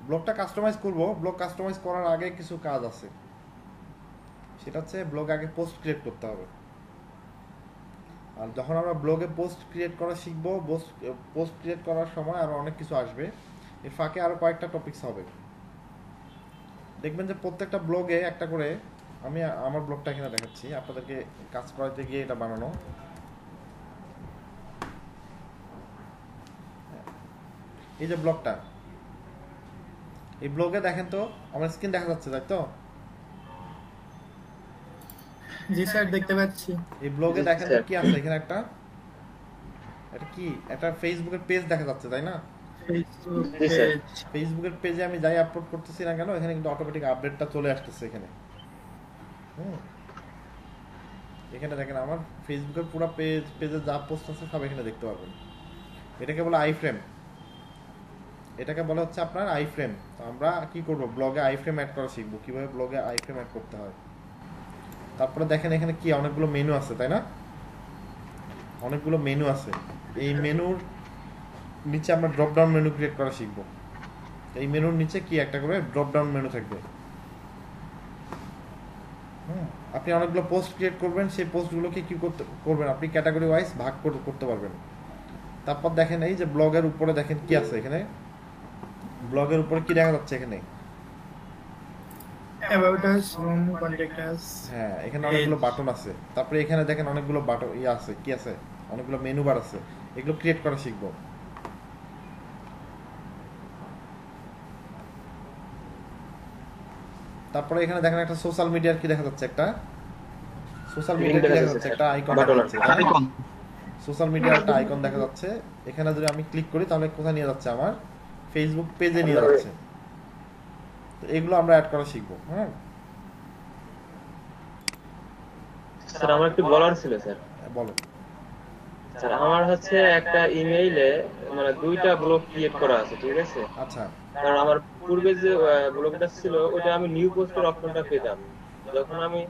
ব্লগটা কাস্টমাইজ করব। Blog customise করার আগে কিছু কাজ আছে, সেটা হচ্ছে ব্লগে আগে পোস্ট ক্রিয়েট করতে হবে। আর যখন আমরা ব্লগে পোস্ট ক্রিয়েট করা শিখবো, পোস্ট ক্রিয়েট করার সময় আরও অনেক কিছু আসবে, এর ফাঁকে আরও কয়েকটা টপিকস হবে। দেখবেন যে প্রত্যেকটা ব্লগে একটা করে, আমি আমার ব্লগটা এখানে দেখাচ্ছি আপনাদেরকে, কাজ করাতে গিয়ে এটা বানানো। এই যে ব্লগটা, এই ব্লগে দেখেন তো আমার স্ক্রিন দেখা যাচ্ছে, তাই তো? জি স্যার, দেখতে পাচ্ছি। এই ব্লগে জি দেখেন তো স্যার। কি আছে এখানে, একটা এটা কি, একটা ফেসবুকের পেজ দেখা যাচ্ছে, তাই না? ফেসবুক জি স্যার। পেজ। ফেসবুকের পেজে আমি যাই আপলোড করতেছি না কেন, এখানে কিন্তু অটোমেটিক আপডেটটা চলে আসতেছে এখানে। হুম, এখানে দেখেন আমার ফেসবুকের পুরো পেজে যা পোস্ট আছে সব এখানে দেখতে পারবেন। এটাকে বলে আই ফ্রেম, এটাকে বলা হচ্ছে আপনার আই ফ্রেম। তো আমরা কি করব, ব্লগে আই ফ্রেম অ্যাড করা শিখবো, কিভাবে ব্লগে আই ফ্রেম অ্যাড করতে হয়। তারপরে দেখেন এখানে কি অনেকগুলো মেনু আছে, তাই না? অনেকগুলো মেনু আছে। এই মেনুর নিচে আমরা ড্রপ ডাউন মেনু ক্রিয়েট করা শিখবো। এই মেনুর নিচে কি একটা করে ড্রপ ডাউন মেনু থাকবে। আপনি অনেকগুলো পোস্ট ক্রিয়েট করবেন, সেই পোস্টগুলোকে কি করতে করবেন, আপনি ক্যাটাগরি ওয়াইজ ভাগ করতে পারবেন। তারপর দেখেন এই যে ব্লগের উপরে দেখেন কি আছে এখানে, ব্লগের উপরে কি দেখা যাচ্ছে এখানে? অ্যাবাউট আস, হোম, কন্টাক্ট আস, হ্যাঁ, এখানে পেজ। অনেকগুলো বাটন আছে। তারপরে এখানে দেখেন অনেকগুলো বাটন আছে, কি আছে, অনেকগুলো মেনু বার আছে। এগুলো ক্রিয়েট করা শিখবো। তারপরে এখানে দেখেন একটা সোশ্যাল মিডিয়ার কি দেখা যাচ্ছে, একটা সোশ্যাল লিংক মিডিয়ার কি দেখা দেখা যাচ্ছে যাচ্ছে, স্যার। একটা আইকন দেখা বাটন যাচ্ছে, তাই না? সোশ্যাল মিডিয়ার একটা আইকন দেখা যাচ্ছে। এখানে যদি আমি ক্লিক করি তাহলে কোথায় নিয়ে যাচ্ছে, আমার ফেসবুক পেজে নিয়ে আপনার যাচ্ছে। তো এগুলো আমরা অ্যাড করা শিখবো। হ্যাঁ, স্যার আমার একটু বলার ছিল স্যার। বলো। স্যার আমার হচ্ছে একটা ইমেইলে মানে দুইটা ব্লগ ক্রিয়েট করা আছে, ঠিক আছে? আচ্ছা, কারণ আমার পূর্বে যে ব্লগটা ছিল ওটা আমি নিউ পোস্টের অপশনটা পেতাম। যখন আমি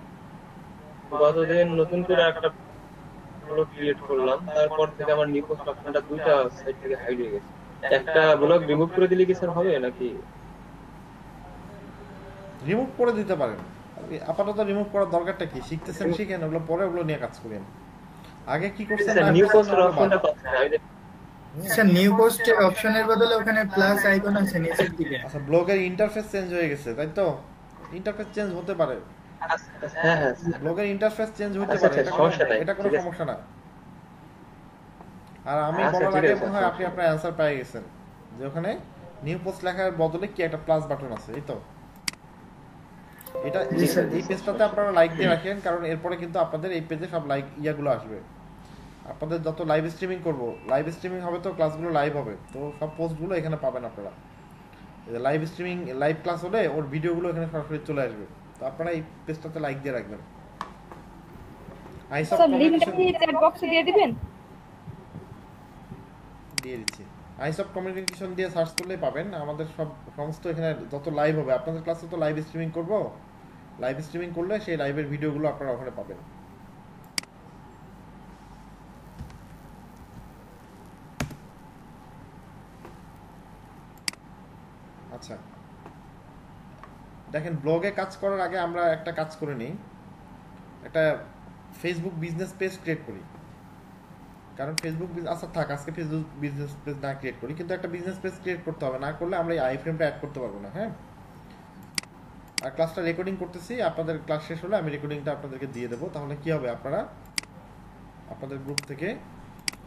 গতদিন নতুন করে একটা ব্লগ ক্রিয়েট করলাম, তারপর থেকে আমার নিউ পোস্ট অপশনটা দুইটা সাইট থেকে হাইড হয়ে গেছে। একটা ব্লগ রিমুভ করে দিলে কি স্যার হবে নাকি? রিমুভ করে দিতে পারেন। আপাতত রিমুভ করার দরকারটা কি, শিখতেছেন শিখেন, ওগুলো পরে ওগুলো নিয়ে কাজ করেন। আগে কি করছেন স্যার না নিউ করছেন পোস্টের ওগুলো বাদ। অপশনটা পাচ্ছি না আমি। স্যার, নিউ পোস্ট অপশনের বদলে ওখানে প্লাস আইকন আছে নিচের দিকে। আচ্ছা, ব্লগের ইন্টারফেস চেঞ্জ হয়ে গেছে, তাই তো? ইন্টারফেস চেঞ্জ হতে পারে, হ্যাঁ হ্যাঁ স্যার। ব্লগের ইন্টারফেস চেঞ্জ হতে আচ্ছা পারে, আচ্ছা, সমস্যা নাই, এটা কোনো ঠিক আছে। সমস্যা না। আর আমি আচ্ছা বলার ঠিক আগে আছে মনে স্যার, হয় আপনি সমস্যা নেই। আপনার অ্যান্সার পেয়ে গেছেন, যে ওখানে নিউ পোস্ট লেখার বদলে কি একটা প্লাস বাটন আছে, এই তো। এটা জি স্যার। জি এই স্যার, পেজটাতে সমস্যা নেই। আপনারা লাইক দিয়ে রাখেন, কারণ এরপরে কিন্তু আপনাদের এই পেজে সব লাইক ইয়াগুলো আসবে। আপনাদের যত লাইভ স্ট্রিমিং করব, লাইভ স্ট্রিমিং হবে তো ক্লাসগুলো লাইভ হবে, তো সব পোস্টগুলো এখানে পাবেন আপনারা। লাইভ স্ট্রিমিং, লাইভ ক্লাস হলে ওর ভিডিওগুলো এখানে সরাসরি চলে আসবে। তো আপনারা এই পেজটাতে লাইক দিয়ে রাখবেন। আইসব স্যার লিংকটা কমিউনিকেশন কি চ্যাট বক্সে দিয়ে দিবেন? দিয়ে দিচ্ছি। আইসব কমিউনিকেশন দিয়ে সার্চ করলেই পাবেন আমাদের সব সমস্ত, এখানে যত লাইভ হবে, আপনাদের ক্লাসে তো লাইভ স্ট্রিমিং করব, লাইভ স্ট্রিমিং করলে সেই লাইভের ভিডিওগুলো আপনারা ওখানে পাবেন। আচ্ছা, দেখেন ব্লগে কাজ করার আগে আমরা একটা কাজ করে নিই, একটা ফেসবুক বিজনেস পেজ ক্রিয়েট করি। কারণ ফেসবুক আচ্ছা থাক, আজকে ফেসবুক বিজনেস পেজ না ক্রিয়েট করি, কিন্তু একটা বিজনেস পেজ ক্রিয়েট করতে হবে, না করলে আমরা এই আই ফ্রেমটা অ্যাড করতে পারবো না। হ্যাঁ, আর ক্লাসটা রেকর্ডিং করতেছি, আপনাদের ক্লাস শেষ হলে আমি রেকর্ডিংটা আপনাদেরকে দিয়ে দেবো। তাহলে কি হবে, আপনারা আপনাদের গ্রুপ থেকে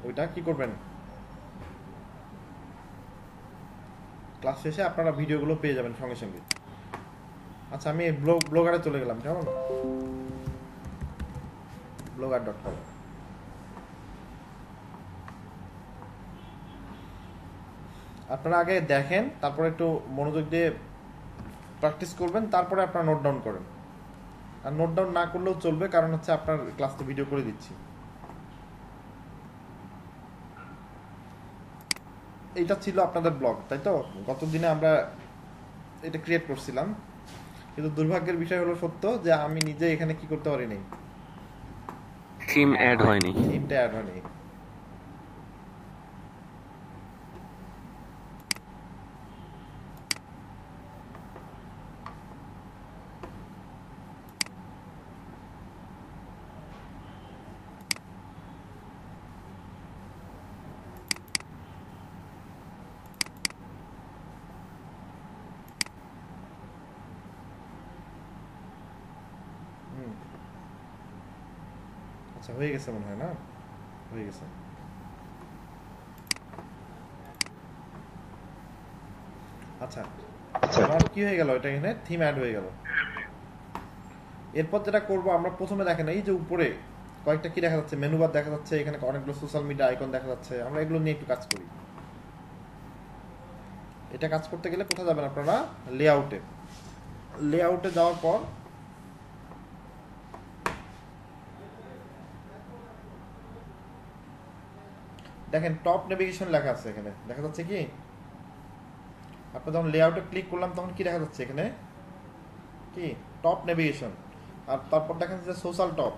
ওইটা কি করবেন, ক্লাস শেষে আপনারা ভিডিওগুলো পেয়ে যাবেন সঙ্গে সঙ্গে। আচ্ছা, আমি ব্লগারে চলে গেলাম, কেমন, blogger.com। আপনারা আগে দেখেন, তারপরে একটু মনোযোগ দিয়ে প্র্যাকটিস করবেন, তারপরে আপনারা নোট ডাউন করেন। আর নোট ডাউন না করলেও চলবে, কারণ হচ্ছে আপনার ক্লাস তো ভিডিও করে দিচ্ছি। এইটা ছিল আপনাদের ব্লগ, তাই তো? গত দিনে আমরা এটা ক্রিয়েট করছিলাম, কিন্তু দুর্ভাগ্যের বিষয় হলো সত্য যে আমি নিজে এখানে কি করতে পারি নাই, থিম অ্যাড হয়নি। থিমটা অ্যাড হয়নি। আচ্ছা হয়ে গেছে মনে হয় না, হয়ে গেছে। আচ্ছা আমার কি হয়ে গেল, এটা এখানে থিম অ্যাড হয়ে গেল। এরপর যেটা করব আমরা প্রথমে দেখেন এই যে উপরে কয়েকটা কি দেখা যাচ্ছে, মেনু বার দেখা যাচ্ছে, এখানে অনেকগুলো সোশ্যাল মিডিয়া আইকন দেখা যাচ্ছে, আমরা এগুলো নিয়ে একটু কাজ করি। এটা কাজ করতে গেলে কোথায় যাবেন আপনারা, লেআউটে। লেআউটে যাওয়ার পর দেখেন টপ নেভিগেশন লেখা আছে, এখানে দেখা যাচ্ছে কি, আপনি যখন লেআউটে ক্লিক করলাম তখন কি দেখা যাচ্ছে এখানে, কি টপ নেভিগেশন। আর তারপর দেখা যাচ্ছে সোশ্যাল টপ।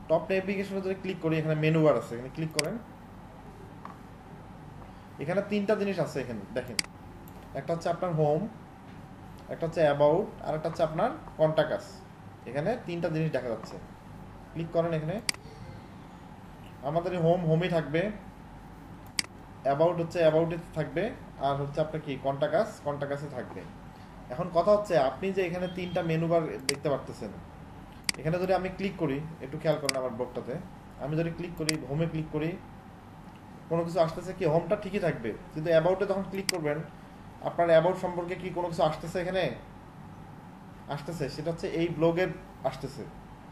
টপ নেভিগেশনে যদি ক্লিক করি, এখানে মেনু বার আছে, এখানে ক্লিক করেন। এখানে তিনটা জিনিস আছে, এখানে দেখেন, একটা হচ্ছে আপনার হোম, একটা হচ্ছে অ্যাবাউট, আর একটা হচ্ছে আপনার কন্টাক্ট আস। এখানে তিনটা জিনিস দেখা যাচ্ছে, ক্লিক করেন। এখানে আমাদের হোমই থাকবে, অ্যাবাউট হচ্ছে অ্যাবাউটে থাকবে, আর হচ্ছে আপনার কি কন্টাক্ট আসে থাকবে। এখন কথা হচ্ছে আপনি যে এখানে তিনটা মেনু বার দেখতে পারতেছেন, এখানে যদি আমি ক্লিক করি, একটু খেয়াল করেন আমার ব্লগটাতে, আমি যদি ক্লিক করি, হোমে ক্লিক করি, কোনো কিছু আসতেছে কি, হোমটা ঠিকই থাকবে, কিন্তু অ্যাবাউটে যখন ক্লিক করবেন আপনার অ্যাবাউট সম্পর্কে কি কোনো কিছু আসতেছে, এখানে আসতেছে, সেটা হচ্ছে এই ব্লগের আসতেছে,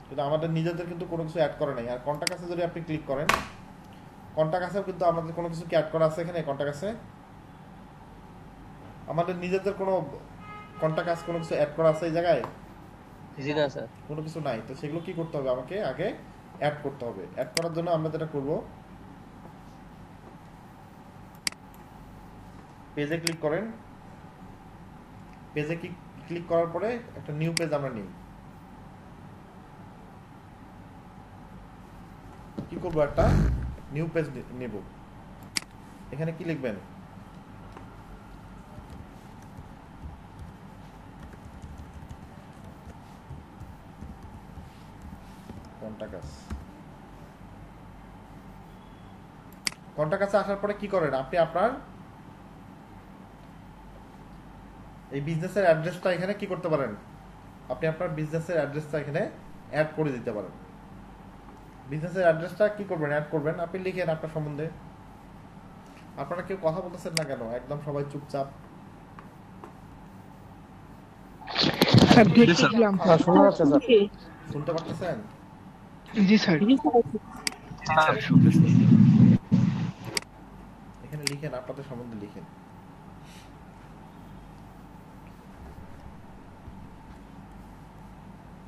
কিন্তু আমাদের নিজেদের কিন্তু কোনো কিছু অ্যাড করা নেই। আর কন্টাক্ট আসে যদি আপনি ক্লিক করেন, কন্টাক্ট আসেও কিন্তু আমাদের কোনো কিছু কি অ্যাড করা আছে এখানে, কন্টাক্ট আসে আমাদের নিজেদের কোনো কন্টাক্ট আস কোনো কিছু অ্যাড করা আছে এই জায়গায়, জি না স্যার। কোনো কিছু নাই। তো সেগুলো কি করতে হবে, আমাকে আগে অ্যাড করতে হবে। অ্যাড করার জন্য আমরা যেটা করব, পেজে ক্লিক করেন। পেজে ক্লিক করার পরে একটা নিউ পেজ আমরা নিই। কি করব, একটা নিউ পেজ নেব। এখানে কি লিখবেন, কন্টাক্ট আস আসার পরে কি করেন আপনি, আপনার এই বিজনেসের অ্যাড্রেসটা এখানে কি করতে পারেন, আপনি আপনার বিজনেসের অ্যাড্রেসটা এখানে অ্যাড করে দিতে পারেন। বিজনেসের অ্যাড্রেসটা কি করবেন, অ্যাড করবেন। আপনি লিখেন আপনার সম্বন্ধে। আপনারা কেউ কথা বলতেছেন না কেন, একদম সবাই চুপচাপ। শুনতে পারতেছেন? জি স্যার। এখানে লিখেন, আপনাদের সম্বন্ধে লিখেন।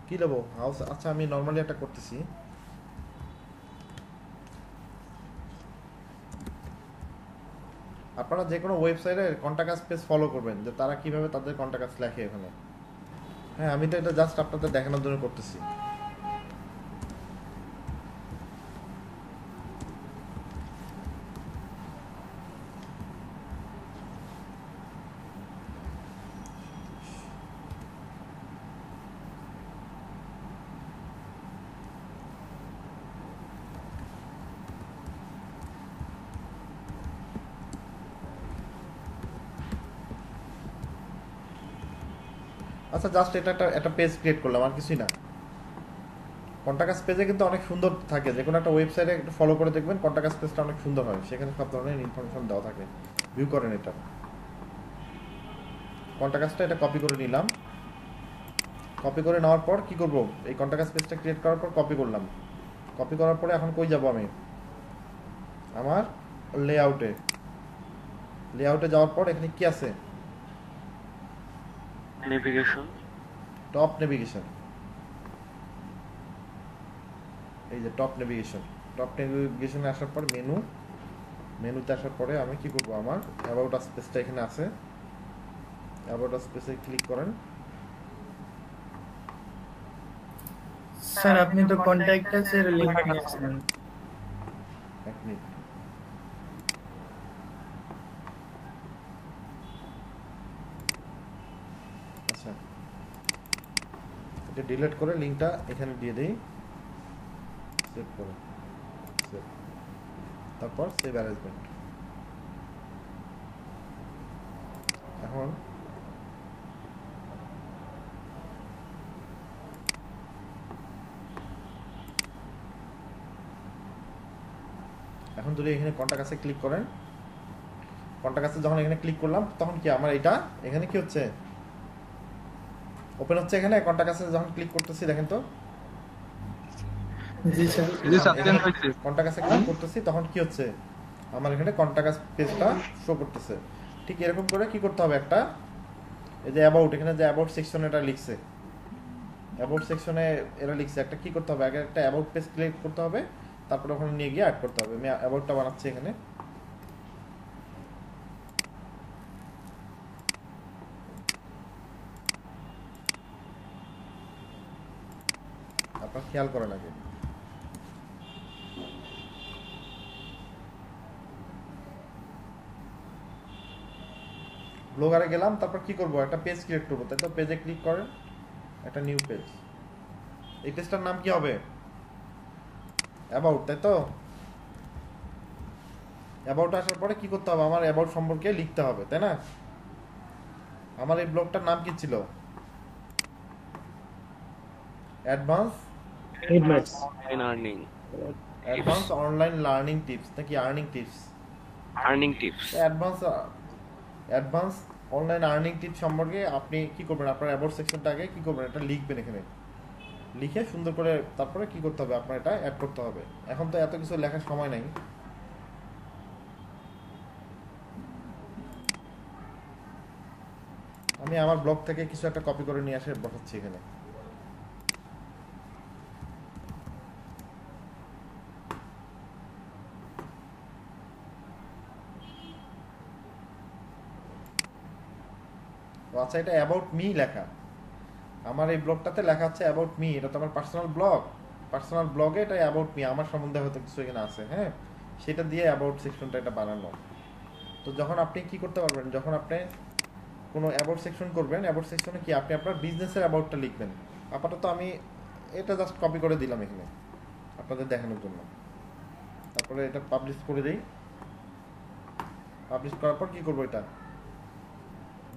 কি নেবো, হাউস। আচ্ছা আমি নর্মালি একটা করতেছি। আপনারা যে কোনো ওয়েবসাইটে কন্টাক্ট আস পেজ ফলো করবেন, যে তারা কিভাবে তাদের কন্টাক্ট আস লেখে এখানে। হ্যাঁ আমি তো এটা জাস্ট আপনাদের দেখানোর জন্য করতেছি। আচ্ছা জাস্ট এটা একটা পেজ ক্রিয়েট করলাম, আর কিছুই না। কন্টাক্ট আস পেজে কিন্তু অনেক সুন্দর থাকে, যে কোনো একটা ওয়েবসাইটে একটু ফলো করে দেখবেন, কন্টাক্ট আস পেজটা অনেক সুন্দর হয়, সেখানে সব ধরনের ইনফরমেশন দেওয়া থাকে। ভিউ করেন এটা, কন্টাক্ট আসটা এটা কপি করে নিলাম। কপি করে নেওয়ার পর কি করব, এই কন্টাক্ট আস পেজটা ক্রিয়েট করার পর কপি করলাম। কপি করার পরে এখন কই যাব আমি, আমার লেআউটে। লেআউটে যাওয়ার পর এখানে কি আছে, নেভিগেশন, টপ নেভিগেশন। এই যে টপ নেভিগেশন, টপ নেভিগেশনে আসার পর মেনুতে আসার পরে আমি কি করব, আমার অ্যাবাউট আস পেজটা এখানে আছে, অ্যাবাউট আস পেজে ক্লিক করেন। স্যার আপনি তো কন্টাক্ট আস-এর লিংক নিয়েছেন। এক মিনিট, আচ্ছা এটা ডিলিট করে লিংকটা এখানে দিয়ে দেই, সেভ করে সেভ, তারপর সেভ অ্যারেঞ্জমেন্ট। এখন এখন যদি এখানে কন্টাক্ট আছে ক্লিক করেন, কন্টাক্ট আছে যখন এখানে ক্লিক করলাম তখন কি আমার এটা এখানে কি হচ্ছে, ওপেন হচ্ছে। এখানে কন্টাক্ট আছে যখন ক্লিক করতেছি দেখেন তো, জি স্যার। কন্টাক্ট আছে ক্লিক করতেছি তখন কি হচ্ছে, আমার এখানে কন্টাক্ট পেজটা শো করতেছে। ঠিক এরকম করে কি করতে হবে, একটা এই যে অ্যাবাউট, এখানে যে অ্যাবাউট সেকশন এটা লিখছে, অ্যাবাউট সেকশনে এরা লিখছে একটা কি করতে হবে, আগে একটা অ্যাবাউট পেজ ক্লিক করতে হবে, তারপরে ওখানে নিয়ে গিয়ে অ্যাড করতে হবে। আমি অ্যাবাউটটা বানাচ্ছি এখানে। আপনার খেয়াল করেন আগে, ব্লগারে গেলাম, তারপর কি করব, একটা পেজ ক্রিয়েট করবো, তাই তো পেজে ক্লিক করেন, একটা নিউ পেজ। এই পেজটার নাম কি হবে, অ্যাবাউট, তাই তো। অ্যাবাউট আসার পরে কি করতে হবে, আমার অ্যাবাউট সম্পর্কে লিখতে হবে, তাই না। আমার এই ব্লগটার নাম কি ছিল, advance earning advance online learning tips নাকি earning tips, tips. Advance online earning tips সম্পর্কে আপনি কি করবেন, আপনার অ্যাবাউট সেকশনটা আগে কি করবেন, এটা লিখবেন এখানে, লিখে সুন্দর করে তারপরে কি করতে হবে, আপনার এটা অ্যাড করতে হবে। এখন তো এত কিছু লেখার সময় নাই, আমি আমার ব্লগ থেকে কিছু একটা কপি করে নিয়ে এসে বসাচ্ছি এখানে। আচ্ছা, এটা অ্যাবাউট মি লেখা, আমার এই ব্লগটাতে লেখা আছে অ্যাবাউট মি, এটা তো আমার পার্সোনাল ব্লগ, পার্সোনাল ব্লগে এটা অ্যাবাউট মি, আমার সম্বন্ধে হয়তো কিছু এখানে আছে, হ্যাঁ, সেটা দিয়ে অ্যাবাউট সেকশনটা এটা বানানো। তো যখন আপনি কি করতে পারবেন, যখন আপনি কোনো অ্যাবাউট সেকশন করবেন, অ্যাবাউট সেকশনে কি আপনি আপনার বিজনেসের অ্যাবাউটটা লিখবেন। আপাতত আমি এটা জাস্ট কপি করে দিলাম এখানে আপনাদের দেখানোর জন্য। তারপরে এটা পাবলিশ করে দিই, পাবলিশ করার পর কি করবো, এটা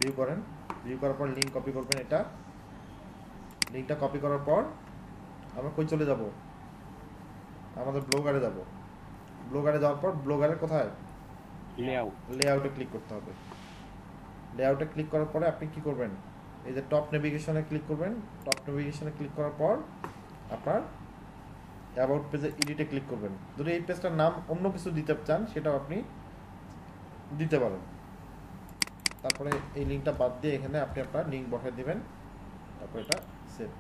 ভিউ করেন, ভিউ করার পর লিঙ্ক কপি করবেন, এটা লিঙ্কটা কপি করার পর আমরা কই চলে যাব, আমাদের ব্লগারে যাব। ব্লগারে যাওয়ার পর ব্লগারের কোথায়, লেআউটে ক্লিক করতে হবে। লেআউটে ক্লিক করার পরে আপনি কি করবেন, এই যে টপ নেভিগেশনে ক্লিক করবেন, টপ নেভিগেশনে ক্লিক করার পর আপনার অ্যাবাউট পেজে এডিটে ক্লিক করবেন। যদি এই পেজটার নাম অন্য কিছু দিতে চান সেটাও আপনি দিতে পারেন। তারপরে এই লিঙ্কটা বাদ দিয়ে এখানে আপনি আপনার লিঙ্ক বসায় দিবেন, তারপর এটা সেভ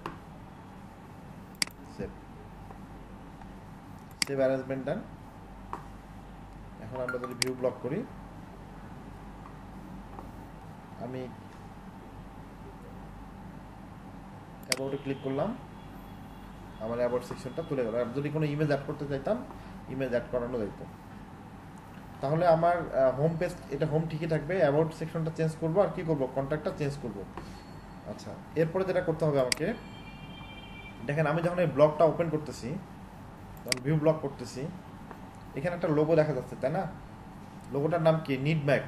সেভ সেভ অ্যারেঞ্জমেন্ট ডান। এখন আমরা যদি ভিউ ব্লক করি, আমি অ্যাবাউটে ক্লিক করলাম, আমার অ্যাবাউট সেকশনটা তুলে গেল। আর যদি কোনো ইমেজ অ্যাড করতে চাইতাম, ইমেজ অ্যাড করানো যাইত। তাহলে আমার হোম পেজ, এটা হোম ঠিকই থাকবে, অ্যাবাউট সেকশনটা চেঞ্জ করব, আর কি করব, কন্ট্যাক্টটা চেঞ্জ করব। আচ্ছা, এরপরে যেটা করতে হবে আমাকে, দেখেন আমি যখন এই ব্লগটা ওপেন করতেছি, যখন ভিউ ব্লগ করতেছি, এখানে একটা লোগো দেখা যাচ্ছে, তাই না। লোগোটার নাম কি, নিডম্যাক।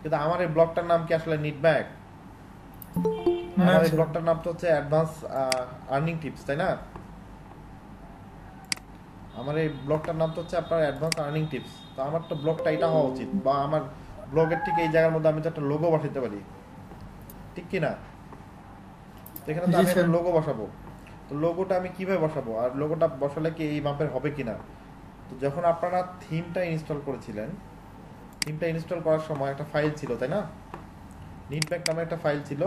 কিন্তু আমার এই ব্লগটার নাম কি আসলে নিডম্যাক, আমার এই ব্লগটার নাম তো হচ্ছে অ্যাডভান্স আর্নিং টিপস, তাই না। আমার এই ব্লগটার নাম তো হচ্ছে আপনার অ্যাডভান্স আর্নিং টিপস। তো আমার তো ব্লগটা এটা হওয়া উচিত, বা আমার ব্লগের ঠিক এই জায়গার মধ্যে আমি তো একটা লোগো বসাতে পারি, ঠিক কি না। এখানে তো আমি একটা লোগো বসাবো, তো লোগোটা আমি কিভাবে বসাবো, আর লোগোটা বসালে কি এই মাপের হবে কিনা। তো যখন আপনারা থিমটা ইনস্টল করেছিলেন, থিমটা ইনস্টল করার সময় একটা ফাইল ছিল, তাই না, নিডম্যাক নামে একটা ফাইল ছিল,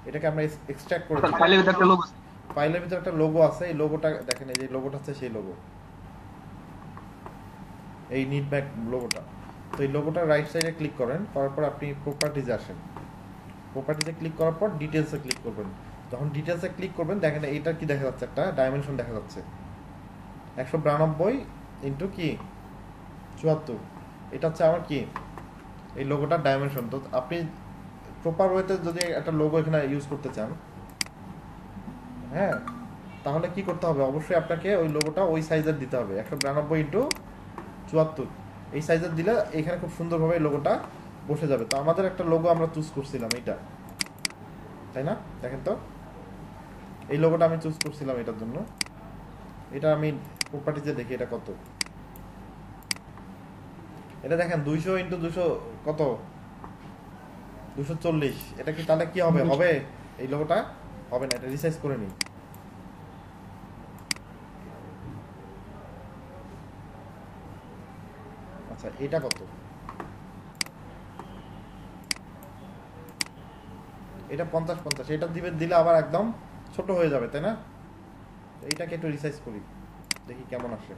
এটাকে আমরা এক্সট্রাক্ট করেছি। ফাইলের ভিতরে একটা লোগো আছে, এই লোগোটা দেখেন, এই যে লোগোটা আছে সেই লোগো, এই নিডম্যাক লোগোটা। তো এই লোগোটা রাইট সাইডে ক্লিক করেন, করার পর আপনি প্রপার্টিজে আসেন, প্রপার্টিজে ক্লিক করার পর ডিটেলসে ক্লিক করবেন। যখন ডিটেলসে ক্লিক করবেন দেখেন এইটা কি দেখা যাচ্ছে, একটা ডাইমেনশন দেখা যাচ্ছে 192 ইন্টু কি 74, এটা হচ্ছে আমার কি এই লোগোটার ডাইমেনশন। তো আপনি প্রপার ওয়েতে যদি একটা লোগো এখানে ইউজ করতে চান, হ্যাঁ, তাহলে কি করতে হবে, অবশ্যই আপনাকে ওই লোগোটা ওই সাইজের দিতে হবে, 192 ইন্টু 74 এই সাইজের দিলে এখানে খুব সুন্দরভাবে লোগোটা বসে যাবে। তো আমাদের একটা লোগো আমরা চুজ করছিলাম এইটা, তাই না, দেখেন তো এই লোগোটা আমি চুজ করছিলাম এটার জন্য। এটা আমি প্রপার্টিজে দেখি এটা কত, এটা দেখেন 200 ইন্টু 200 কত 240। এটা কি তাহলে কি হবে হবে এই লোগোটা হবে না, এটা রিসাইজ করে নিই। আচ্ছা এটা কত, এটা 50 এটা দিলে আবার একদম ছোট হয়ে যাবে তাই না? এইটাকে একটু রিসাইজ করি দেখি কেমন আসে।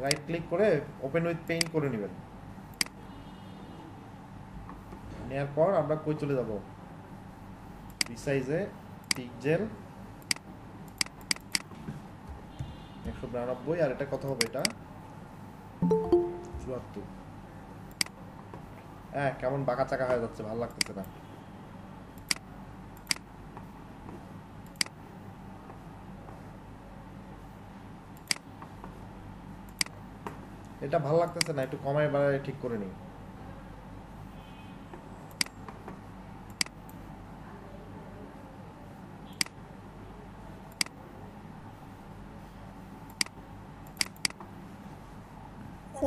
রাইট ক্লিক করে ওপেন উইথ পেইন্ট করে নেবেন। নেওয়ার পর আমরা কই চলে যাব, রিসাইজে পিক্সেল 192 আর এটা কত হবে, এটা 74। হ্যাঁ কেমন বাঁকা চাকা হয়ে যাচ্ছে, ভালো লাগতেছে না। এটা ভালো লাগতেছে না, একটু কমায় বাড়ায় ঠিক করে নিই।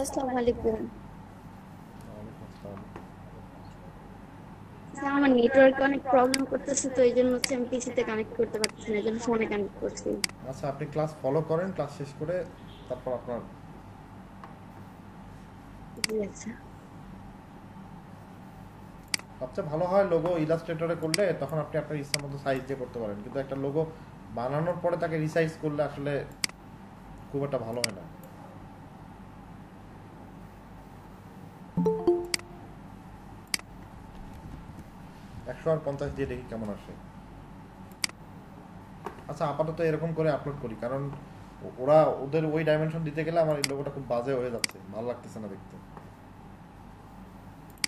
আসসালামু আলাইকুম। ওয়ালাইকুম আসসালাম। স্যার, আমার নেটওয়ার্ক অনেক প্রবলেম করতেছে, তো এই জন্য হচ্ছে আমি পিসিতে কানেক্ট করতে পারতেছি না, এই জন্য ফোনে কানেক্ট করছি। আচ্ছা আপনি ক্লাস ফলো করেন, ক্লাস শেষ করে তারপর আপনার জি আচ্ছা। সবচেয়ে ভালো হয় লোগো ইলাস্ট্রেটরে করলে, তখন আপনি আপনার ইচ্ছা মতো সাইজ দিয়ে করতে পারেন, কিন্তু একটা লোগো বানানোর পরে তাকে রিসাইজ করলে আসলে খুব একটা ভালো হয় না। একশো আর 50 দিয়ে দেখি কেমন আসে। আচ্ছা আপাতত এরকম করে আপলোড করি, কারণ ওরা ওদের ওই ডাইমেনশন দিতে গেলে আমার এই লোগোটা খুব বাজে হয়ে যাচ্ছে, ভালো লাগতেছে না দেখতে।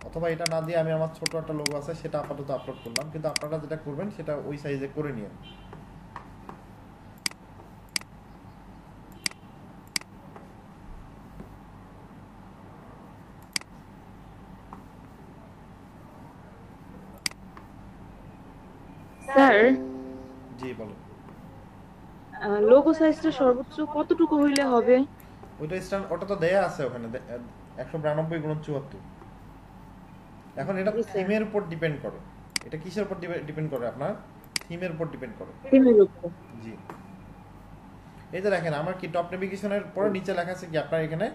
অথবা এটা না দিয়ে আমি আমার ছোট একটা লোগো আছে সেটা আপাতত আপলোড করলাম, কিন্তু আপনারা যেটা করবেন সেটা ওই সাইজে করে নিন। স্যার, জি বলো। লোগো সাইজটা সর্বোচ্চ কতটুকু হইলে হবে? ওটা তো দেয়া আছে ওখানে 192 × 74। এখন এটা জি, স্যার। থিমের উপর ডিপেন্ড করে, এটা কিসের উপর ডিপেন্ড করে, আপনার থিমের উপর ডিপেন্ড করে। থিমের উপর। জি এই যে দেখেন আমার কি টপ নেভিগেশনের পরে নিচে লেখা আছে কি, আপনার এখানে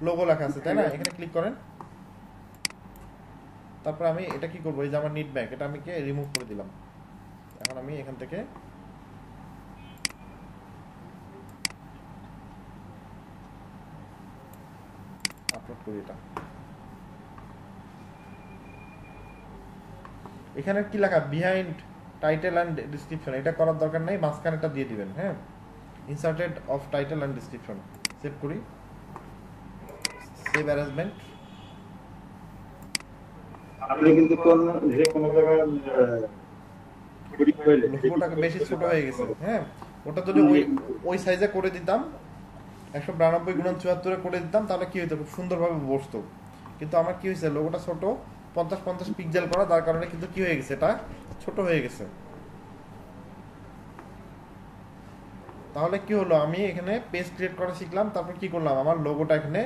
লোগো লেখা আছে তাই না, এখানে ক্লিক করেন। তারপর আমি এটা কি করব, এই যে আমার নিট ব্যাক, এটা আমি রিমুভ করে দিলাম। এখন আমি এখান থেকে আপলোড করি এটা। এখানে কি লেখা, বিহাইন্ড টাইটেল অ্যান্ড ডেসক্রিপশন, এটা করার দরকার নাই, মাঝখানেটা দিয়ে দিবেন। হ্যাঁ, inserted of title and description, save করি, সেভ অ্যারেঞ্জমেন্ট। আপনি কিন্তু কোন যে কোনো জায়গায় লোগোটাকে বেশি ছোট হয়ে গেছে। হ্যাঁ, ওটা যদি ওই সাইজে করে দিতাম, 192 × 74 করে দিতাম, তাহলে কি হতো, খুব সুন্দরভাবে বসতো। কিন্তু আমার কি হয়েছে, লোগোটা ছোট, 50 পিক্সেল করা, তার কারণে কিন্তু কি হয়ে গেছে, এটা ছোট হয়ে গেছে। তাহলে কি হলো, আমি এখানে পেজ ক্রিয়েট করা শিখলাম, তারপর কি করলাম, আমার লোগোটা এখানে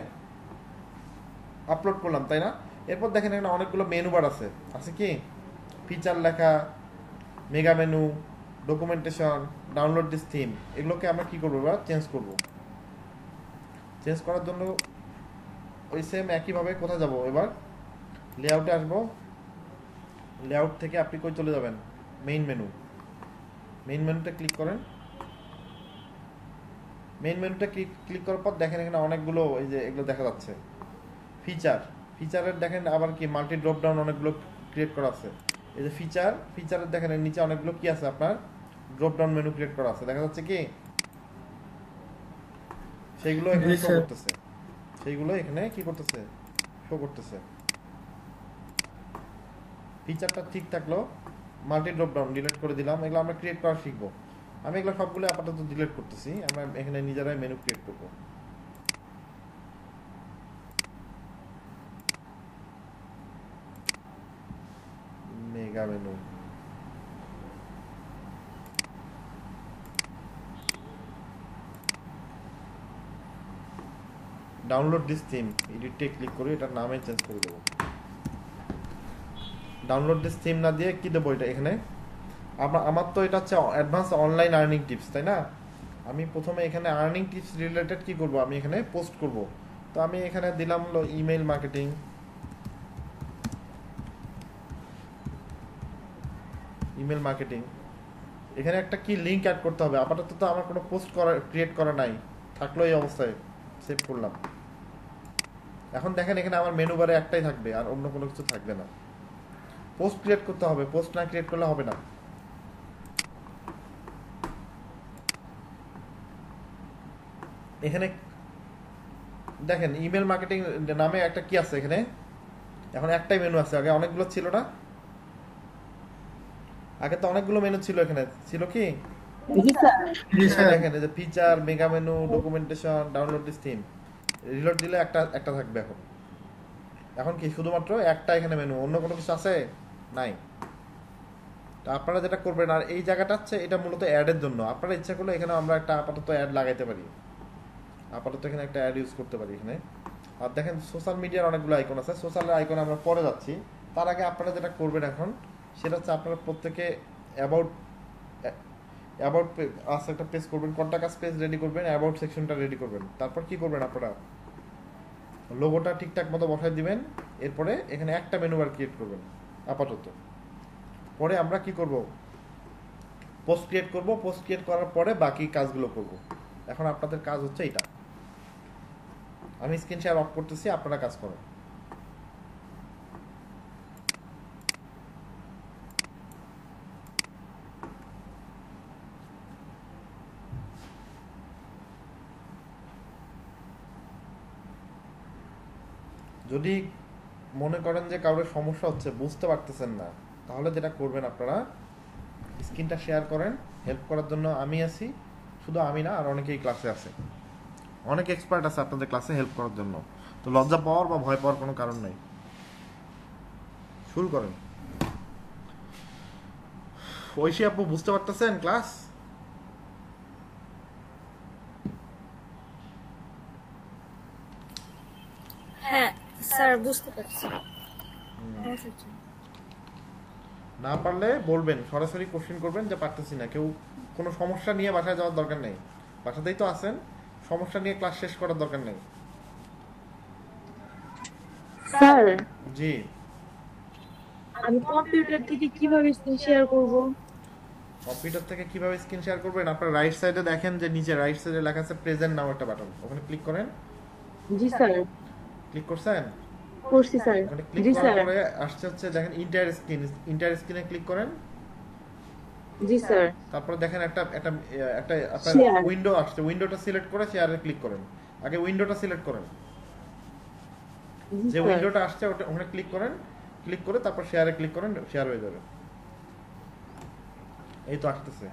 আপলোড করলাম তাই না। এরপর দেখেন এখানে অনেকগুলো মেনু বার আছে, আছে কি ফিচার লেখা, mega menu, documentation, download this theme, এগুলোকে আমরা কি করবো, এবার চেঞ্জ করব। চেঞ্জ করার জন্য ওই সেম একইভাবে কোথায় যাব, এবার লেআউটে আসবো, লেআউট থেকে আপনি কই চলে যাবেন, মেইন মেনু, মেইন মেনুতে ক্লিক করেন। মেইন মেনুতে ক্লিক করার পর দেখেন এখানে অনেকগুলো এই যে এগুলো দেখা যাচ্ছে, ফিচারের দেখেন আবার কি মাল্টি ড্রপ ডাউন অনেকগুলো ক্রিয়েট করা আছে। এই যে ফিচারের দেখেন এর নিচে অনেকগুলো কি আছে, আপনার ড্রপ ডাউন মেনু ক্রিয়েট করা আছে, দেখা যাচ্ছে কি, সেইগুলো এখানে শো করতেছে, সেইগুলো এখানে কি করতেছে, শো করতেছে। ফিচারটা ঠিক থাকলো, মাল্টি ড্রপ ডাউন ডিলিট করে দিলাম, এগুলো আমরা ক্রিয়েট করা শিখবো। আমি এগুলো সবগুলো আপাতত ডিলিট করতেছি, আমরা এখানে নিজেরাই মেনু ক্রিয়েট করবো। Mega menu, download this theme এডিটে ক্লিক করে এটার নামে চেঞ্জ করে দেবো। ডাউনলোড দিস থিম না দিয়ে কি দেবো এটা এখানে, আমার তো এটা হচ্ছে অ্যাডভান্স অনলাইন আর্নিং টিপস, তাই না? আমি প্রথমে এখানে আর্নিং টিপস রিলেটেড কি করব, আমি এখানে পোস্ট করব। তো আমি এখানে দিলাম হলো ইমেল মার্কেটিং, ইমেল মার্কেটিং। এখানে একটা কি লিংক অ্যাড করতে হবে। আপাতত তো আমার কোনো পোস্ট ক্রিয়েট করা নাই, থাকলো এই অবস্থায়, সেভ করলাম। এখন দেখেন এখানে আমার মেনু বারে একটাই থাকবে, আর অন্য কোনো কিছু থাকবে না। পোস্ট ক্রিয়েট করতে হবে, পোস্ট না ক্রিয়েট করলে হবে না। এখানে দেখেন ইমেল মার্কেটিং নামে একটা কি আছে এখানে, এখন একটাই মেনু আছে, আগে অনেকগুলো ছিল না? আগে তো অনেকগুলো মেনু ছিল, এখানে ছিল কি দেখেন এই যে feature, mega menu, documentation, download this theme. Reload দিলে একটা একটা থাকবে। এখন এখন কি শুধুমাত্র একটা এখানে মেনু, অন্য কোনো কিছু আছে নাই। তা আপনারা যেটা করবেন, আর এই জায়গাটা হচ্ছে এটা মূলত অ্যাডের জন্য। আপনারা ইচ্ছা করলে এখানে আমরা একটা আপাতত অ্যাড লাগাইতে পারি, আপাতত এখানে একটা অ্যাড ইউজ করতে পারি এখানে। আর দেখেন সোশ্যাল মিডিয়ার অনেকগুলো আইকন আছে, সোশ্যাল আইকন আমরা পরে যাচ্ছি। তার আগে আপনারা যেটা করবেন এখন সেটা হচ্ছে আপনারা প্রত্যেকে অ্যাবাউট আছে একটা পেজ করবেন, কন্টাক্ট পেজ রেডি করবেন, অ্যাবাউট সেকশনটা রেডি করবেন। তারপর কি করবেন, আপনারা লোগোটা ঠিকঠাক মতো বসাই দিবেন। এরপরে এখানে একটা মেনু বার ক্রিয়েট করবেন আপাতত। পরে আমরা কি করব, পোস্ট ক্রিয়েট করব। পোস্ট ক্রিয়েট করার পরে বাকি কাজগুলো করব। এখন আপনাদের কাজ হচ্ছে এটা। আমি স্ক্রিন শেয়ার অফ করতেছি, আপনারা কাজ করেন। যদি মনে করেন যে কারোর সমস্যা হচ্ছে, বুঝতে পারতেছেন না, তাহলে যেটা করবেন আপনারা স্ক্রিনটা শেয়ার করেন। হেল্প করার জন্য আমি আছি, শুধু আমি না, আর অনেকেই ক্লাসে আছে, অনেক এক্সপার্ট আছে আপনাদের ক্লাসে হেল্প করার জন্য। তো লজ্জা পাওয়ার বা ভয় পাওয়ার কোনো কারণ নাই, শুরু করেন। ঐশী আপু বুঝতে পারতেছেন ক্লাস? হ্যাঁ স্যার বুঝতে পারছি। না পারলে বলবেন, সরাসরি কোশ্চেন করবেন যে পারতেছি না। কেউ কোনো সমস্যা নিয়ে বাসায় যাওয়ার দরকার নেই, বাসাতেই তো আছেন, সমস্যা নিয়ে ক্লাস শেষ করার দরকার নেই। স্যার জি, আমি কম্পিউটার থেকে কিভাবে স্ক্রিন শেয়ার করব? কম্পিউটার থেকে কিভাবে স্ক্রিন শেয়ার করবেন, আপনার রাইট সাইডে দেখেন যে নিচে রাইট সাইডে লেখা আছে প্রেজেন্ট নাও একটা বাটন, ওখানে ক্লিক করেন। জি স্যার। ক্লিক করছেন? করছি স্যার। ওখানে ক্লিক জি করার স্যার। পরে আসছে হচ্ছে দেখেন ইন্টার স্ক্রিন, ইন্টার স্ক্রিনে ক্লিক করেন। জি স্যার। তারপরে দেখেন একটা একটা একটা আপনার Share. উইন্ডো আসছে, উইন্ডোটা সিলেক্ট করে শেয়ারে ক্লিক করেন। আগে উইন্ডোটা সিলেক্ট করেন, জি যে স্যার। উইন্ডোটা আসছে ওটা ওখানে ক্লিক করেন। ক্লিক করে তারপর শেয়ারে ক্লিক করেন, শেয়ার হয়ে যাবে। এই তো আসতেছে,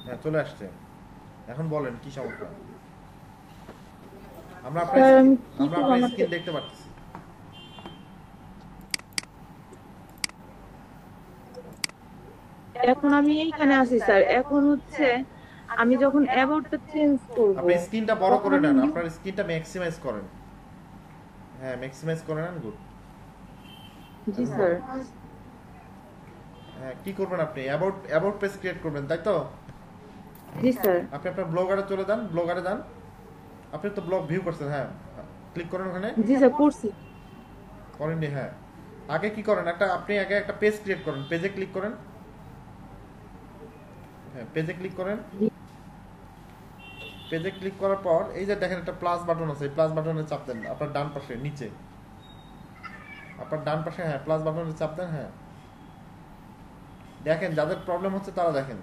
হ্যাঁ চলে আসছে। এখন বলেন কি সমস্যা? আমরা আপনার স্যার, আমি কি আমরা করব? আপনার আমাকে- স্ক্রিন দেখতে পাচ্ছি। এখন আমি এইখানে আছি স্যার। এখন হচ্ছে আমি যখন অ্যাবাউটটা চেঞ্জ করব, আপনি স্ক্রিনটা বড় করে তখন নেন, আমি- আপনার স্ক্রিনটা ম্যাক্সিমাইজ করেন। হ্যাঁ ম্যাক্সিমাইজ করে নেন, গুড। জি স্যার। হ্যাঁ কি করবেন আপনি, অ্যাবাউট পেজ ক্রিয়েট করবেন, তাই তো? জি স্যার। আপনি আপনার ব্লগারে চলে যান, ব্লগারে যান। আপনি তো ব্লগ ভিউ করছেন, হ্যাঁ ক্লিক করেন ওখানে। জি স্যার করছি। করেননি? হ্যাঁ আগে কি করেন, আপনি আগে একটা পেজ ক্রিয়েট করেন, পেজে ক্লিক করেন। হ্যাঁ পেজে ক্লিক করেন। পেজে ক্লিক করার পর এই যে দেখেন একটা প্লাস বাটন আছে, এই প্লাস বাটনে চাপ দেন আপনার ডান পাশে নিচে, আপনার ডান পাশে, হ্যাঁ প্লাস বাটনে চাপ দেন। হ্যাঁ দেখেন যাদের প্রবলেম হচ্ছে তারা দেখেন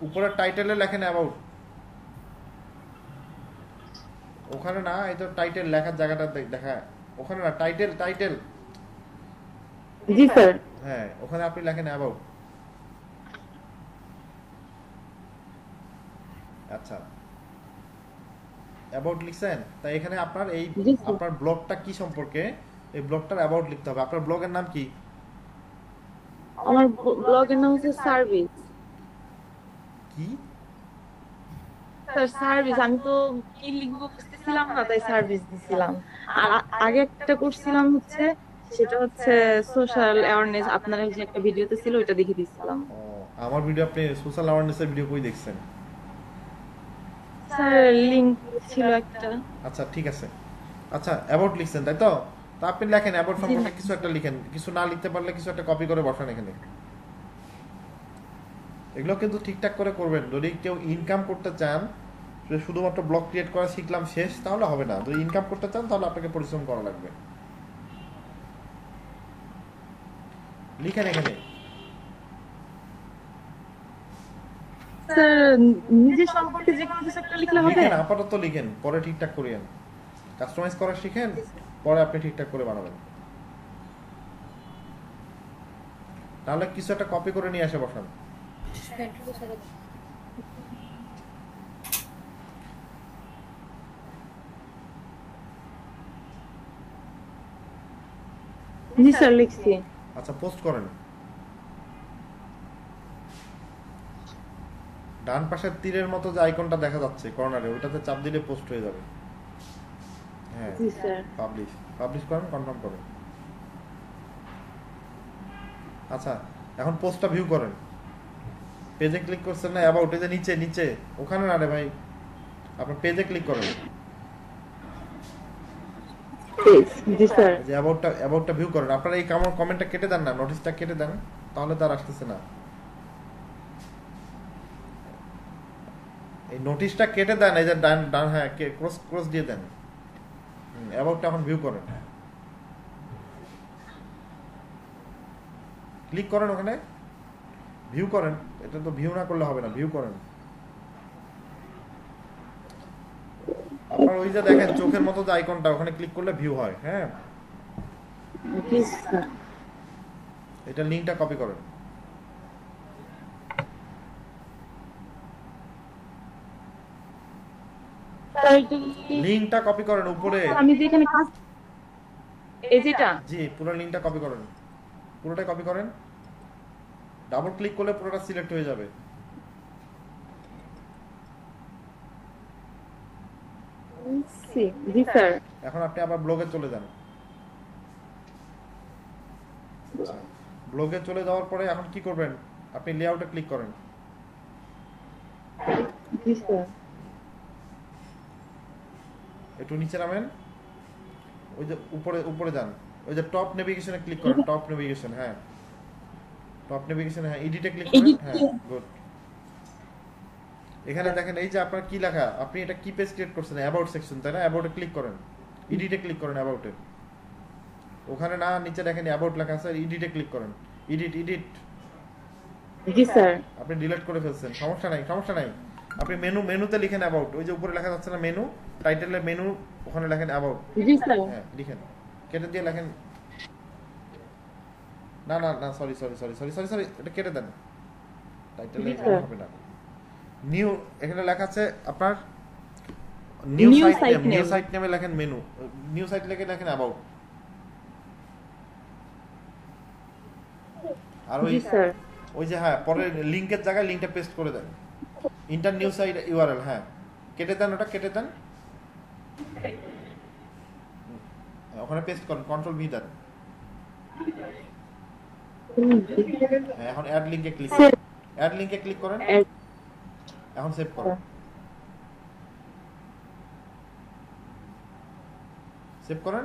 উপরে টাইটেলে লেখেন অ্যাবাউট, ওখানে না, এই তো টাইটেল লেখার জায়গাটা দেখা, ওখানে না, টাইটেল টাইটেল, জি স্যার। হ্যাঁ ওখানে আপনি লেখেন অ্যাবাউট। আচ্ছা অ্যাবাউট লিখছেন, তাই এখানে আপনার এই জি, স্যার। আপনার ব্লগটা কি সম্পর্কে, এই ব্লগটার অ্যাবাউট লিখতে হবে। আপনার ব্লগের নাম কি? আমার ব্লগের নাম হচ্ছে সার্ভিস। কি স্যার সার্ভিস আমি তো কি লিখবো বুঝতেছিলাম না, তাই সার্ভিস দিছিলাম। আর আগে একটা করছিলাম হচ্ছে, সেটা হচ্ছে সোশ্যাল অ্যাওয়ারনেস, আপনার যে একটা ভিডিওতে ছিল ওইটা দেখে দিছিলাম। ও, আমার ভিডিও আপনি সোশ্যাল অ্যাওয়ারনেসের ভিডিও কই দেখছেন? স্যার লিংক ছিল একটা। আচ্ছা ঠিক আছে। আচ্ছা অ্যাবাউট লিখছেন তাই তো? তা আপনি লেখেন অ্যাবাউট জি সম্পর্কে ম্যাম। কিছু একটা লিখেন, কিছু না লিখতে পারলে কিছু একটা কপি করে বসান এখানে। এগুলো কিন্তু ঠিকঠাক করে করবেন। যদি কেউ ইনকাম করতে চান, যদি শুধুমাত্র ব্লগ ক্রিয়েট করা শিখলাম শেষ, তাহলে হবে না। যদি ইনকাম করতে চান তাহলে আপনাকে পরিশ্রম করা লাগবে। লিখেন এখানে। স্যার নিজের সম্পর্কে যে কোনো কিছু একটা লিখলে হবে? লিখেন, আপাতত লিখেন, পরে ঠিকঠাক করিয়েন। কাস্টমাইজ করা শিখেন, পরে আপনি ঠিকঠাক করে বানাবেন। তাহলে কিছু একটা কপি করে নিয়ে এসে বসান। জি স্যার লিখছি। আচ্ছা পোস্ট করেন। ডান পাশের তীরের মতো যে আইকনটা দেখা যাচ্ছে কর্নারে, ওটাতে চাপ দিলে পোস্ট হয়ে যাবে। হ্যাঁ জি স্যার। পাবলিশ, পাবলিশ করেন, কনফার্ম করেন। আচ্ছা এখন পোস্টটা ভিউ করেন। পেজে ক্লিক করছেন না, অ্যাবাউট এই যে নিচে নিচে ওখানে না রে ভাই, আপনার পেজে ক্লিক করেন। জি স্যার। এই যে অ্যাবাউটটা ভিউ করেন। আপনারা এই কমেন্টটা কেটে দেন না, নোটিশটা কেটে দেন, তাহলে তার আসতেছে না। এই নোটিশটা কেটে দেন, এই যে ডান ডান, হ্যাঁ ক্রস দিয়ে দেন। অ্যাবাউটটা এখন ভিউ করেন, ক্লিক করেন ওখানে, ভিউ করেন। এটা তো ভিউ না করলে হবে না, ভিউ করেন। আপনার ওই যে দেখেন চোখের মতো যে আইকনটা, ওখানে ক্লিক করলে ভিউ হয়। হ্যাঁ জি স্যার। এটা লিংকটা কপি করেন। স্যার এটা লিংকটা কপি করেন উপরে। আমি যেখানে কাজ, এই যেটা। জি পুরো লিংকটা কপি করেন, পুরোটাই কপি করেন। ডাবল ক্লিক করলে পুরোটা সিলেক্ট হয়ে যাবে। জি স্যার। এখন আপনি আবার ব্লগে চলে যান। ব্লগে চলে যাওয়ার পরে এখন কি করবেন? আপনি লেআউটে ক্লিক করেন। জি স্যার। একটু নিচে নামেন, ওই যে উপরে উপরে যান, ওই যে টপ নেভিগেশনে ক্লিক করেন। টপ নেভিগেশন, হ্যাঁ টপ নেভিগেশন, হ্যাঁ এডিটে ক্লিক করেন। হ্যাঁ গুড। এখানে দেখেন এই যে আপনার কি লেখা, আপনি এটা কি পেজ ক্রিয়েট করছেন? অ্যাবাউট সেকশন, তাই না? অ্যাবাউটে ক্লিক করেন, এডিটে ক্লিক করেন অ্যাবাউটে। ওখানে না নিচে দেখেন অ্যাবাউট লেখা আছে, এডিটে ক্লিক করেন। এডিট জি স্যার। আপনি ডিলিট করে ফেলছেন, সমস্যা নাই সমস্যা নাই। আপনি মেনুতে লিখেন অ্যাবাউট, ওই যে উপরে লেখা যাচ্ছে না মেনু, টাইটেলে মেনু, ওখানে লেখেন অ্যাবাউট। G sir. হ্যাঁ লিখেন, কেটে দিয়ে লেখেন। না না না sorry sorry sorry sorry sorry sorry এটা কেটে দেন, টাইটেলে হবে না। নিউ, এখানে লেখা আছে আপনার new site name, new site নেমে লেখেন মেনু, নিউ সাইট লিখে লেখেন অ্যাবাউট। আর ওই যে হ্যাঁ পরের লিংকের জায়গায় লিংকটা পেস্ট করে দেন, ইন্টার নিউ সাইট ইউআরএল। হ্যাঁ কেটে দেন, ওটা কেটে দেন, ওখানে পেস্ট করেন, কন্ট্রোল ভি দেন। হ্যাঁ এখন অ্যাড লিংকে ক্লিক করেন, অ্যাড লিংকে ক্লিক করেন। এখন সেভ করুন, সেভ করেন।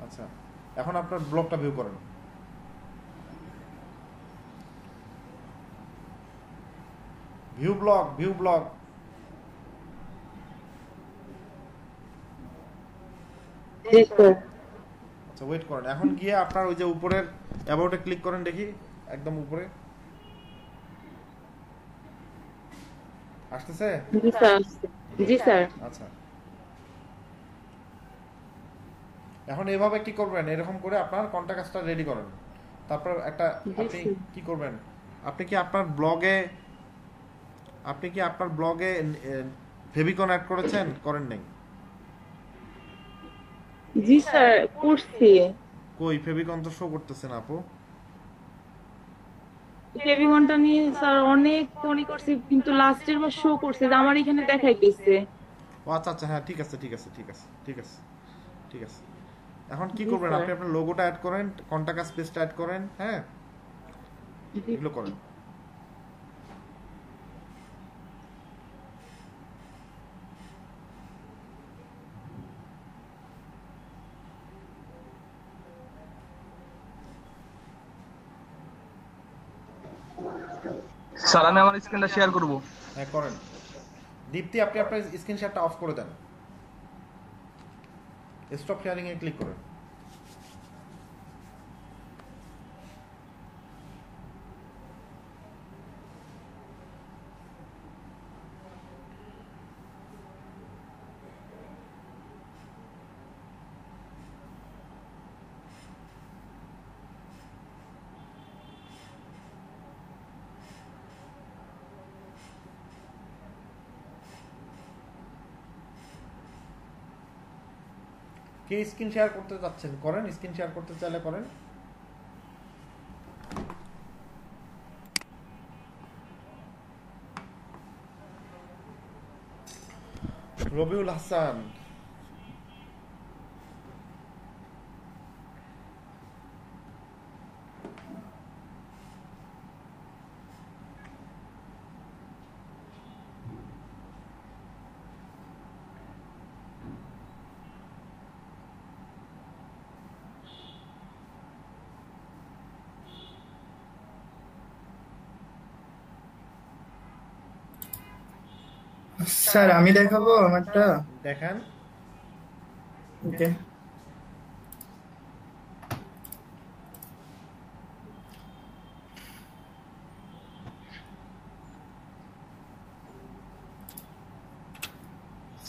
আচ্ছা এখন আপনার ব্লগটা ভিউ করেন। View blog, view blog. আচ্ছা ওয়েট করেন, এখন গিয়ে আপনার ওই যে উপরের অ্যাবাউটে ক্লিক করেন, দেখি একদম উপরে আসতেছে। জি স্যার। জি স্যার। আচ্ছা এখন এভাবে কি করবেন, এরকম করে আপনার কন্টাক্টসটা রেডি করেন। তারপর একটা আপনি কি করবেন, আপনি কি আপনার ব্লগে ফেভিকন অ্যাড করেছেন? করেন নাই? জি স্যার করছি। কই ফেভিকন তো শো করতেছে না আপু। কেভিমনটা নিয়ে স্যার অনেক ফোনই করছি, কিন্তু লাস্টের বার শো করছে যে আমার এখানে দেখাইতেছে। ও আচ্ছা আচ্ছা, হ্যাঁ ঠিক আছে ঠিক আছে ঠিক আছে ঠিক আছে ঠিক আছে। এখন কি জি করবেন স্যার। আপনি? আপনার লোগোটা অ্যাড করেন, কন্টাক্ট স্পেসটা অ্যাড করেন, হ্যাঁ জি। এগুলো করেন। স্যার আমি আমার স্ক্রিনটা শেয়ার করব। হ্যাঁ করেন। দীপ্তি আপনি আপনার স্ক্রিন শেয়ারটা অফ করে দেন, স্টপ শেয়ারিং এ ক্লিক করেন। কে স্ক্রিন শেয়ার করতে চাচ্ছেন করেন, স্ক্রিন শেয়ার করতে চাইলে করেন। রবিউল হাসান, স্যার আমি দেখাবো আমারটা? দেখান। ওকে।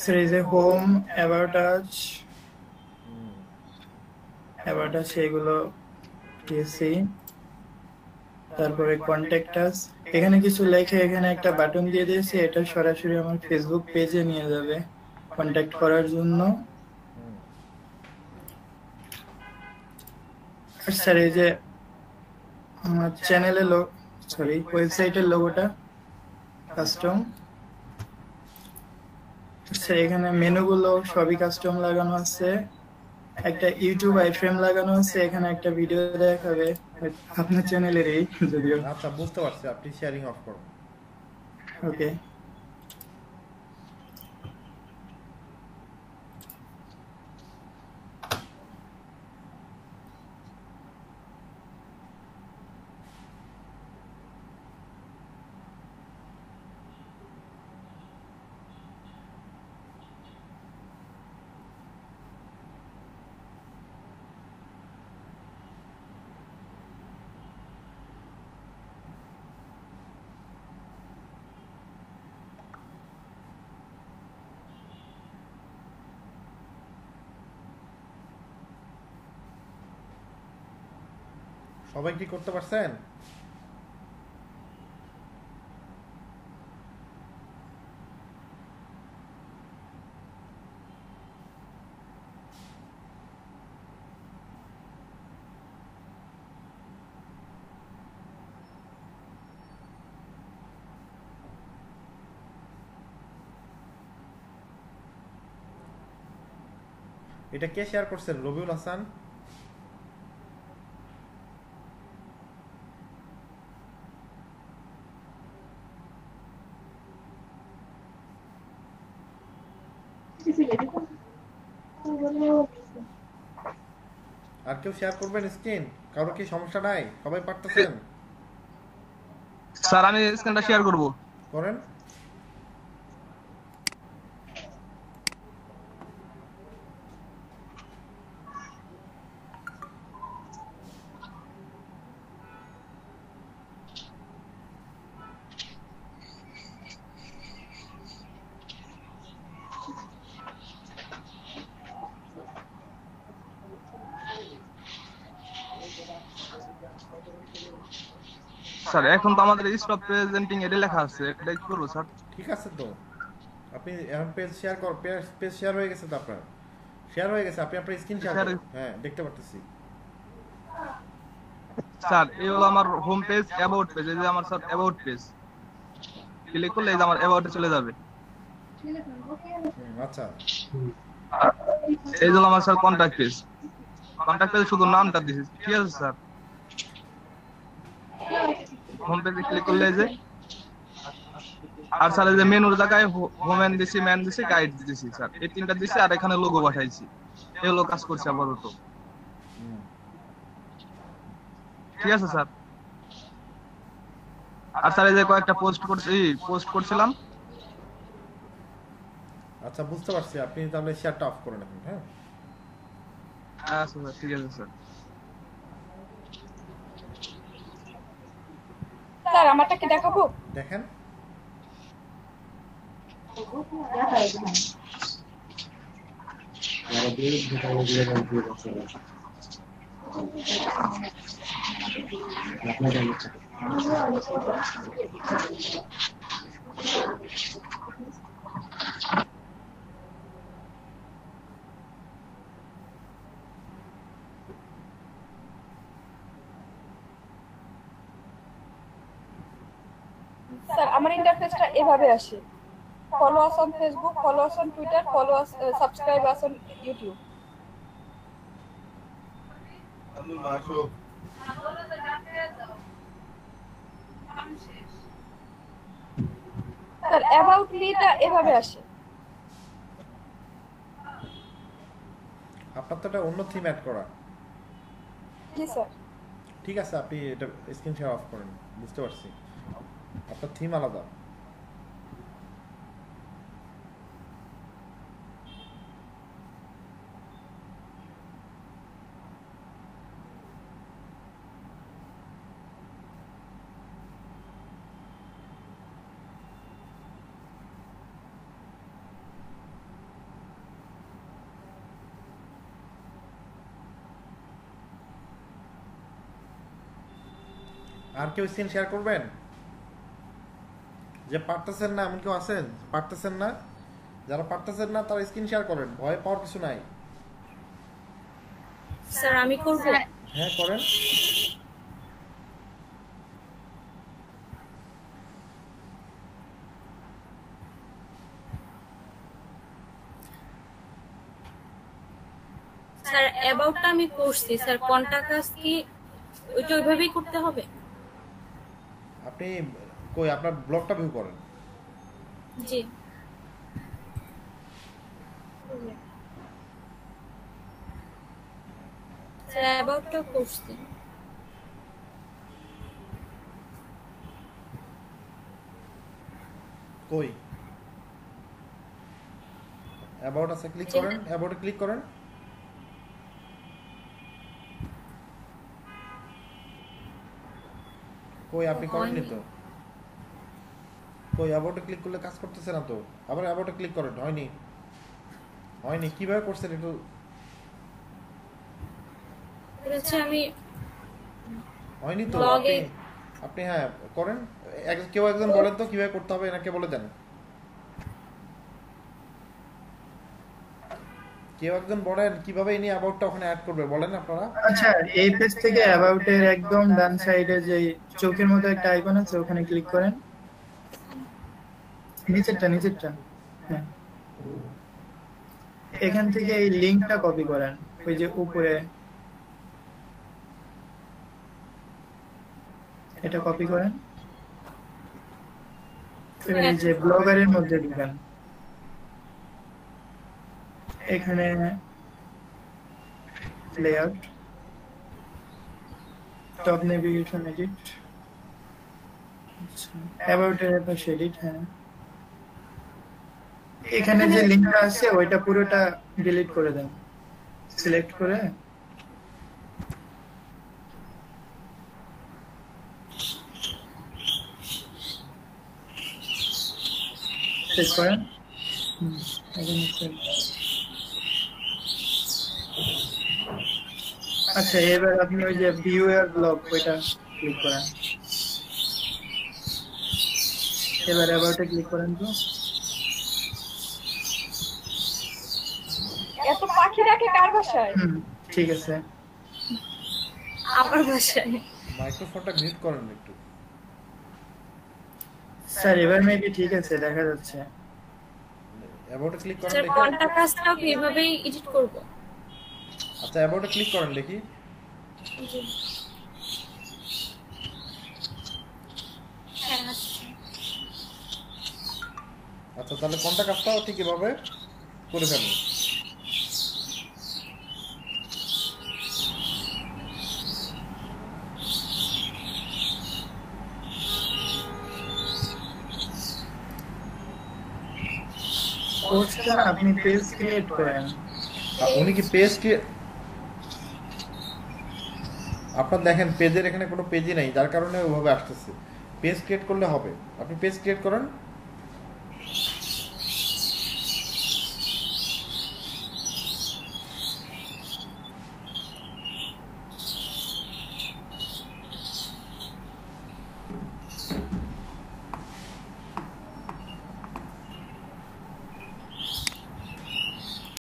স্যার এই যে হোম, অ্যাবাউট আস, এগুলো দিয়েছি। তারপরে কন্ট্যাক্ট আস, এখানে কিছু লেখে এখানে একটা বাটন দিয়ে দিয়েছি, এটা সরাসরি আমার ফেসবুক পেজে নিয়ে যাবে কন্ট্যাক্ট করার জন্য। আর স্যার এই যে আমার চ্যানেলের ওয়েবসাইটের লোগোটা কাস্টম। স্যার এখানে মেনুগুলো সবই কাস্টম লাগানো আছে, একটা ইউটিউব আইফ্রেম লাগানো আছে, এখানে একটা ভিডিও দেখাবে আপনার চ্যানেলেরই যদিও। আচ্ছা বুঝতে পারছি, আপনি শেয়ারিং অফ করুন। ওকে। সবাই কি করতে পারছেন? এটা কে শেয়ার করছেন? রবিউল হাসান। আর কেউ শেয়ার করবেন স্ক্রিন? কারো কি সমস্যা নাই? সবাই পারতেছেন? স্যার আমি স্ক্রিনটা শেয়ার করব। করেন। স্যার এখন তো আমাদের স্টপ প্রেজেন্টিং এটা লেখা আছে, এটা কি করব স্যার? ঠিক আছে তো, আপনি এখন পেজ শেয়ার কর, পেজ শেয়ার হয়ে গেছে তো আপনার, শেয়ার হয়ে গেছে, আপনি আপনার স্ক্রিন শেয়ার করেন। হ্যাঁ দেখতে পারতেছি। স্যার এই হলো আমার হোম পেজ, অ্যাবাউট পেজ। এই যে আমার স্যার অ্যাবাউট পেজ, ক্লিক করলে এই যে আমার অ্যাবাউটে চলে যাবে। আচ্ছা, এই হলো আমার স্যার কন্টাক্ট পেজ। কন্টাক্ট পেজে শুধু নামটা দিয়েছি, ঠিক আছে স্যার? হোম পেজে ক্লিক করলে এই যে, আর স্যার এই যে মেনুর জায়গায় হোমেন দিছি, ম্যান দিছি, গাইড দিছি স্যার, এই তিনটা দিছি আর এখানে লোগো পাঠাইছি। এই হলো কাজ করছে আপাতত, ঠিক আছে স্যার? আর স্যার এই যে কয়েকটা পোস্ট করছিলাম। আচ্ছা বুঝতে পারছি, আপনি তাহলে শেয়ারটা অফ করে নেবেন। হ্যাঁ আচ্ছা স্যার, ঠিক আছে স্যার। স্যার আমারটা কি দেখাবো? দেখেন। স্যার আমার ইন্টারফেসটা এভাবে আসে। Follow us on Facebook, follow us on Twitter, follow us, subscribe us on YouTube. Sir about মিটা এভাবে আসে। আপনার তো এটা অন্য থিম অ্যাড করা। জি স্যার। ঠিক আছে, আপনি এটা স্ক্রিন শেয়ার অফ করেন, বুঝতে পারছি। আপনার থিম আলাদা। আর কেউ স্ক্রিন শেয়ার করবেন? যে পারতেছেন না এমন কেউ আছেন? পারতেছেন না, যারা পারতেছেন না তারা স্ক্রিন শেয়ার করেন, ভয় পাওয়ার কিছু নাই। স্যার আমি করব। হ্যাঁ করেন। স্যার অ্যাবাউটটা আমি করছি স্যার, কন্টাক্ট আস কি ওইটা ওইভাবেই করতে হবে? আপনি কই আপনার ব্লগটা ভিউ করেন। জি স্যার অ্যাবাউটটা করছি। কই অ্যাবাউট আছে, ক্লিক করেন, অ্যাবাউটে ক্লিক করেন। কই আপনি করেননি তো? কই অ্যাবাউটে ক্লিক করলে কাজ করতেছে না তো, আবার অ্যাবাউটে ক্লিক করেন। হয়নি, হয়নি, কিভাবে করছেন একটু? আমি হয়নি তো, আপনি হ্যাঁ করেন। কেউ একজন বলেন তো কিভাবে করতে হবে, এনাকে বলে দেন। কেউ একজন বলেন কিভাবে ইনি অ্যাবাউটটা ওখানে অ্যাড করবে, বলেন আপনারা। আচ্ছা, এই পেজ থেকে অ্যাবাউট এর একদম ডান সাইডে যে চোখের মতো একটা আইকন আছে ওখানে ক্লিক করেন। নিচেরটা হ্যাঁ, এখান থেকে এই লিংকটা কপি করেন, ওই যে উপরে এটা কপি করেন, এবার এই যে ব্লগারের মধ্যে ঢুকেন, এখানে layout, top navigation edit, about এর পাশে এডিট। হ্যাঁ, এখানে যে লিংকটা আছে ওইটা পুরোটা ডিলিট করে দেন, সিলেক্ট করে চেক করেন। আচ্ছা, এবার আপনি ওই যে ভিউ ইয়ার ব্লগ ওইটা ক্লিক করেন, এবার অ্যাবাউটে ক্লিক করেন। তো এত পাখি ডাকে কার বাসায়? ঠিক আছে, আমার বাসায়। মাইক্রোফোনটা মিউট করেন একটু। স্যার এবার মেবি ঠিক আছে, দেখা যাচ্ছে। অ্যাবাউটে ক্লিক করেন স্যার দেখি। কোনটা কাজটাও কি এভাবেই এডিট করব? আচ্ছা অ্যাবাউটে ক্লিক করেন দেখি। জি। হ্যাঁ, আচ্ছা। আচ্ছা তাহলে কোনটা কাজটাও ঠিক এভাবে করে ফেলুন। পোস্টটা আপনি পেজ ক্রিয়েট করেন। উনি কি পেজ কি আপনার দেখেন পেজের এখানে কোনো পেজই নাই, যার কারণে ওভাবে আসতেছে। পেজ ক্রিয়েট করলে হবে। আপনি পেজ ক্রিয়েট করেন।